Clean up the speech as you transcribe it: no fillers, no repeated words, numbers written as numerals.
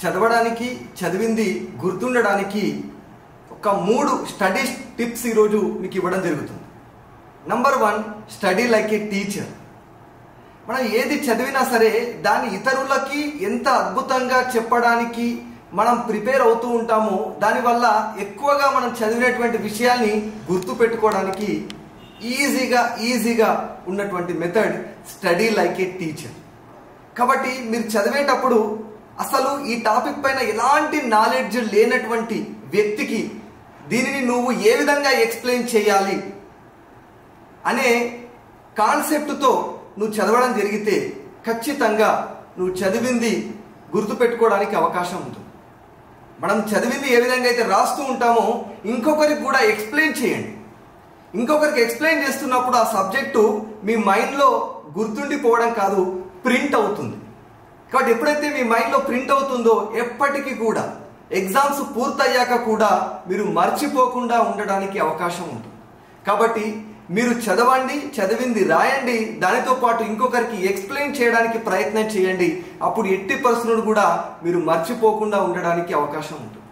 చదవడానికి, చదివింది గుర్తుండడానికి ఒక 3 స్టడీ టిప్స్ ఈరోజు మీకు ఇవ్వడం జరుగుతుంది. నంబర్ 1, స్టడీ లైక్ ఏ టీచర్. మనం ఏది చదివినా సరే దాన్ని ఇతరులకి ఎంత అద్భుతంగా చెప్పడానికి మనం ప్రిపేర్ అవుతూ ఉంటామో దానివల్ల ఎక్కువగా మనం చదివినటువంటి విషయాల్ని గుర్తు పెట్టుకోవడానికి ఈజీగా ఉన్నటువంటి మెథడ్ స్టడీ లైక్ ఏ టీచర్. కాబట్టి మీరు చదివేటప్పుడు అసలు ఈ టాపిక్ పైన ఎలాంటి నాలెడ్జ్ లేనటువంటి వ్యక్తికి దీనిని నువ్వు ఏ విధంగా ఎక్స్ప్లెయిన్ చేయాలి అనే కాన్సెప్ట్తో నువ్వు చదవడం జరిగితే ఖచ్చితంగా నువ్వు చదివింది గుర్తుపెట్టుకోవడానికి అవకాశం ఉంటుంది. మనం చదివింది ఏ విధంగా అయితే రాస్తూ ఉంటామో ఇంకొకరికి కూడా ఎక్స్ప్లెయిన్ చేయండి. ఇంకొకరికి ఎక్స్ప్లెయిన్ చేస్తున్నప్పుడు ఆ సబ్జెక్టు మీ మైండ్లో గుర్తుండిపోవడం కాదు, ప్రింట్ అవుతుంది. కాబట్టి ఎప్పుడైతే మీ మైండ్లో ప్రింట్ అవుతుందో ఎప్పటికీ కూడా ఎగ్జామ్స్ పూర్తయ్యాక కూడా మీరు మర్చిపోకుండా ఉండడానికి అవకాశం ఉంటుంది. కాబట్టి మీరు చదవండి, చదివింది రాయండి, దానితో పాటు ఇంకొకరికి ఎక్స్ప్లెయిన్ చేయడానికి ప్రయత్నం చేయండి. అప్పుడు ఎట్టి పరిస్థితులను కూడా మీరు మర్చిపోకుండా ఉండడానికి అవకాశం ఉంటుంది.